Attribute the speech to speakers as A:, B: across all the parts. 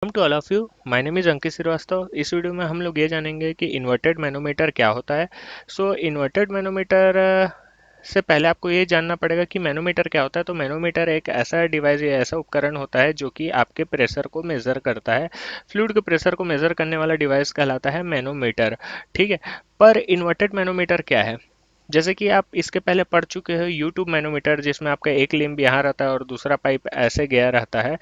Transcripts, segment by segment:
A: Welcome to all of you. My name is Ankit Srivastava. इस video में हम लोग ये जानेंगे कि इन्वर्टेड मैनोमीटर क्या होता है। इन्वर्टेड मैनोमीटर से पहले आपको ये जानना पड़ेगा कि मैनोमीटर क्या होता है। तो मैनोमीटर एक ऐसा डिवाइस या ऐसा उपकरण होता है जो कि आपके प्रेशर को मेज़र करता है। फ्लूइड के प्रेशर को मेज़र करने वाला डिवाइस कहलाता है मैनोमीटर। ठीक है। पर इन्वर्टेड मैनोमीटर क्या है? जैसे कि आप इसके पहले पढ़ चुके हो यूट्यूब मैनोमीटर, जिसमें आपका एक लिम्ब यहाँ रहता है और दूसरा पाइप ऐसे गया रहता है।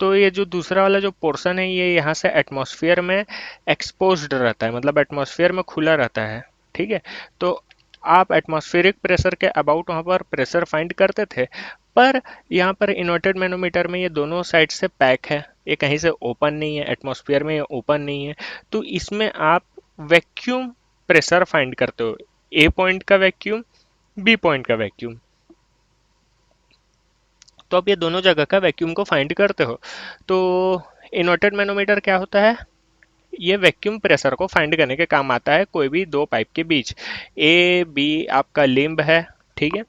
A: तो ये जो दूसरा वाला जो पोर्शन है ये यहाँ से एटमॉस्फेयर में एक्सपोज्ड रहता है, मतलब एटमॉस्फेयर में खुला रहता है। ठीक है। तो आप एटमॉस्फेरिक प्रेशर के अबाउट वहाँ पर प्रेशर फाइंड करते थे। पर यहाँ पर इन्वर्टेड मैनोमीटर में ये दोनों साइड से पैक है, ये कहीं से ओपन नहीं है, एटमॉस्फेयर में ये ओपन नहीं है। तो इसमें आप वैक्यूम प्रेशर फाइंड करते हो, ए पॉइंट का वैक्यूम, बी पॉइंट का वैक्यूम। तो आप ये दोनों जगह का वैक्यूम को फाइंड करते हो। तो इन्वर्टेड मैनोमीटर क्या होता है? ये वैक्यूम प्रेशर को फाइंड करने के काम आता है कोई भी दो पाइप के बीच। ए बी आपका लिम्ब है। ठीक है।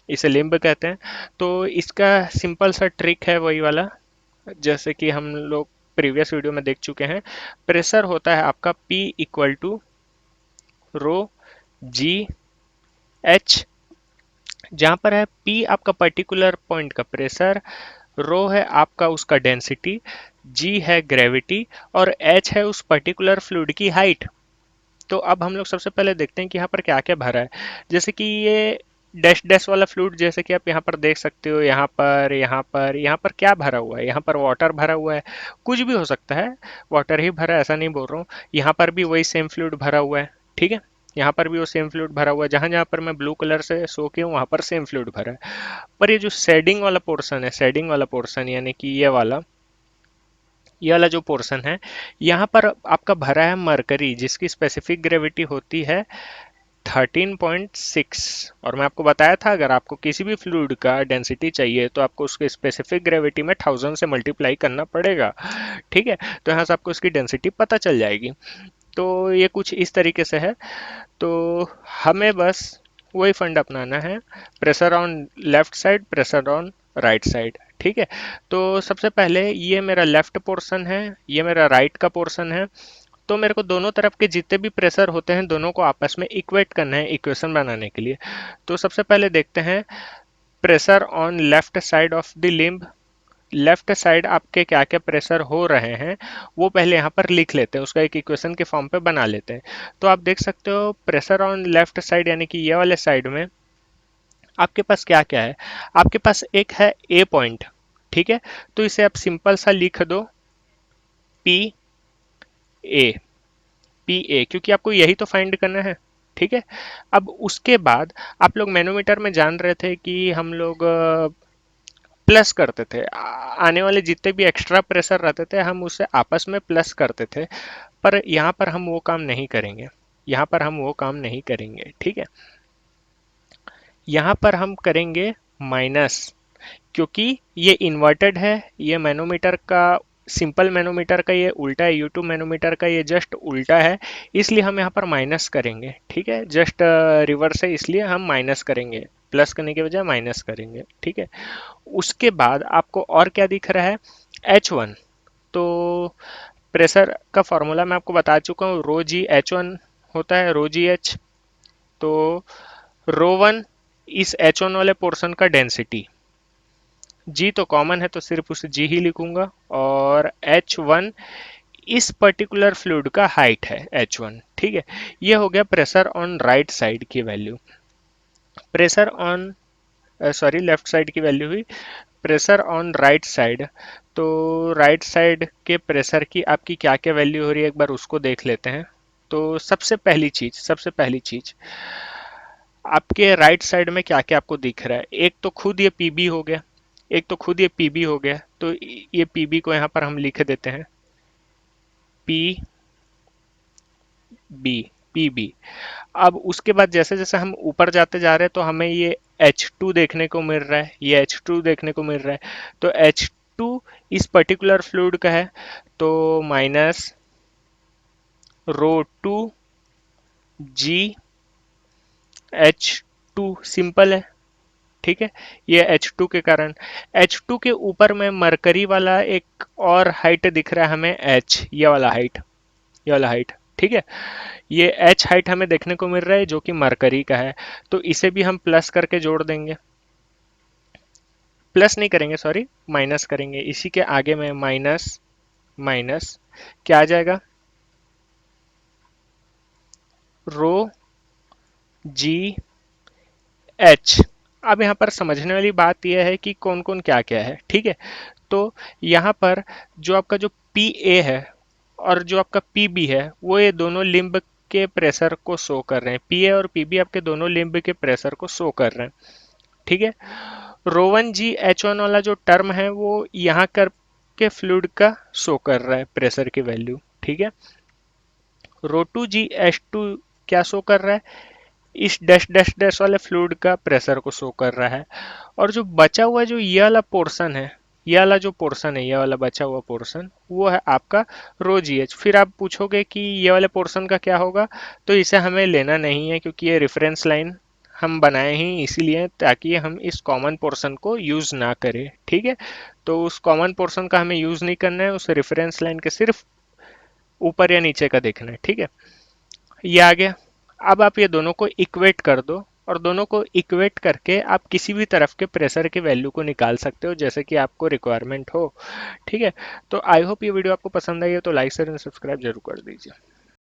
A: इसे लिम्ब कहते हैं। तो इसका सिंपल सा ट्रिक है वही वाला, जैसे कि हम लोग प्रीवियस वीडियो में देख चुके हैं। प्रेशर होता है आपका P equal to rho g h, जहाँ पर है P आपका पर्टिकुलर पॉइंट का प्रेशर, रो है आपका उसका डेंसिटी, जी है ग्रेविटी, और एच है उस पर्टिकुलर फ्लूइड की हाइट। तो अब हम लोग सबसे पहले देखते हैं कि यहाँ पर क्या क्या भरा है। जैसे कि ये डैश डैश वाला फ्लूइड, जैसे कि आप यहाँ पर देख सकते हो, यहाँ पर क्या भरा हुआ है? यहाँ पर वाटर भरा हुआ है। कुछ भी हो सकता है, वाटर ही भरा है ऐसा नहीं बोल रहा हूँ। यहाँ पर भी वही सेम फ्लूइड भरा हुआ है। ठीक है। यहाँ पर भी वो सेम फ्लूइड भरा हुआ है, जहाँ जहाँ पर मैं ब्लू कलर से शो किया हूँ वहाँ पर सेम फ्लूइड भरा है। पर ये जो शेडिंग वाला पोर्शन है, शेडिंग वाला पोर्शन यानी कि ये वाला जो पोर्शन है, यहाँ पर आपका भरा है मरकरी, जिसकी स्पेसिफिक ग्रेविटी होती है 13.6। और मैं आपको बताया था अगर आपको किसी भी फ्लूइड का डेंसिटी चाहिए तो आपको उसके स्पेसिफिक ग्रेविटी में 1000 से मल्टीप्लाई करना पड़ेगा। ठीक है। तो यहाँ से आपको उसकी डेंसिटी पता चल जाएगी। तो ये कुछ इस तरीके से है। तो हमें बस वही फंड अपनाना है, pressure on left side, pressure on right side. ठीक है। तो सबसे पहले ये मेरा लेफ्ट पोर्शन है, ये मेरा राइट का पोर्शन है। तो मेरे को दोनों तरफ के जितने भी प्रेशर होते हैं दोनों को आपस में इक्वेट करना है इक्वेशन बनाने के लिए। तो सबसे पहले देखते हैं pressure on left side of the limb. Left side आपके क्या क्या प्रेशर हो रहे हैं वो पहले यहाँ पर लिख लेते हैं, उसका एक इक्वेशन के फॉर्म पे बना लेते हैं। तो आप देख सकते हो प्रेशर ऑन लेफ्ट साइड यानी कि ये वाले साइड में आपके पास क्या क्या है। आपके पास एक है ए पॉइंट। ठीक है। तो इसे आप सिंपल सा लिख दो, पी ए, पी ए, क्योंकि आपको यही तो फाइंड करना है। ठीक है। अब उसके बाद आप लोग मैनोमीटर में जान रहे थे कि हम लोग प्लस करते थे, आने वाले जितने भी एक्स्ट्रा प्रेशर रहते थे हम उससे आपस में प्लस करते थे। पर यहाँ पर हम वो काम नहीं करेंगे, यहाँ पर हम वो काम नहीं करेंगे। ठीक है। यहाँ पर हम करेंगे माइनस, क्योंकि ये इन्वर्टेड है। ये मैनोमीटर का, सिंपल मैनोमीटर का ये उल्टा है, यूट्यूब मैनोमीटर का ये जस्ट उल्टा है, इसलिए हम यहाँ पर माइनस करेंगे। ठीक है। जस्ट रिवर्स है इसलिए हम माइनस करेंगे, प्लस करने के बजाय माइनस करेंगे। ठीक है। उसके बाद आपको और क्या दिख रहा है? H1। तो प्रेशर का फॉर्मूला मैं आपको बता चुका हूँ, रो जी एच वन होता है, रो जी एच। तो रो वन इस H1 वाले पोर्शन का डेंसिटी, जी तो कॉमन है तो सिर्फ उसे जी ही लिखूंगा, और H1 इस पर्टिकुलर फ्लूइड का हाइट है H1। ठीक है। ये हो गया प्रेशर ऑन राइट साइड की value. Pressure on, sorry, left side की वैल्यू हुई। प्रेशर ऑन राइट साइड, तो राइट साइड के प्रेशर की आपकी क्या क्या वैल्यू हो रही है एक बार उसको देख लेते हैं। तो सबसे पहली चीज आपके राइट साइड में क्या क्या आपको दिख रहा है? एक तो खुद ये पीबी हो गया, एक तो खुद ये पीबी हो गया। तो ये पीबी को यहाँ पर हम लिख देते हैं, पी बी, पी बी। अब उसके बाद जैसे जैसे हम ऊपर जाते जा रहे हैं तो हमें ये H2 देखने को मिल रहा है, ये H2 देखने को मिल रहा है। तो H2 इस पर्टिकुलर फ्लूइड का है, तो minus rho two g H2, simple है। ठीक है, ये H2 के कारण। H2 के ऊपर में मरकरी वाला एक और हाइट दिख रहा है हमें, H, ये वाला हाइट, ये वाला हाइट, ठीक है। ये H हाइट हमें देखने को मिल रहा है जो कि मरकरी का है, तो इसे भी हम प्लस करके जोड़ देंगे। प्लस नहीं करेंगे, सॉरी, माइनस करेंगे। इसी के आगे में माइनस माइनस क्या आ जाएगा, रो जी एच। अब यहाँ पर समझने वाली बात यह है कि कौन कौन क्या क्या है, ठीक है। तो यहाँ पर जो आपका जो पी ए है और जो आपका पी बी है, वो ये दोनों लिम्ब के प्रेशर को शो कर रहे हैं। पी ए और पी बी आपके दोनों लिम्ब के प्रेशर को शो कर रहे हैं, ठीक है। रोवन जी एच वन वाला जो टर्म है वो यहाँ कर के फ्लूइड का शो कर रहा है प्रेशर की वैल्यू, ठीक है। रो टू जी एच टू क्या शो कर रहा है, इस डैश डैश डैश वाले फ्लूइड का प्रेशर को शो कर रहा है। और जो बचा हुआ जो ये वाला पोर्शन है, ये वाला जो पोर्शन है, ये वाला बचा हुआ पोर्शन, वो है आपका रो जी एच। फिर आप पूछोगे कि ये वाले पोर्शन का क्या होगा, तो इसे हमें लेना नहीं है क्योंकि ये रेफरेंस लाइन हम बनाए ही इसीलिए ताकि हम इस कॉमन पोर्शन को यूज ना करें, ठीक है। तो उस कॉमन पोर्शन का हमें यूज नहीं करना है, उस रेफरेंस लाइन के सिर्फ ऊपर या नीचे का देखना है, ठीक है। ये आ गया। अब आप ये दोनों को इक्वेट कर दो, और दोनों को इक्वेट करके आप किसी भी तरफ के प्रेशर की वैल्यू को निकाल सकते हो जैसे कि आपको रिक्वायरमेंट हो, ठीक है। तो आई होप ये वीडियो आपको पसंद आई है, तो लाइक शेयर एंड सब्सक्राइब जरूर कर दीजिए।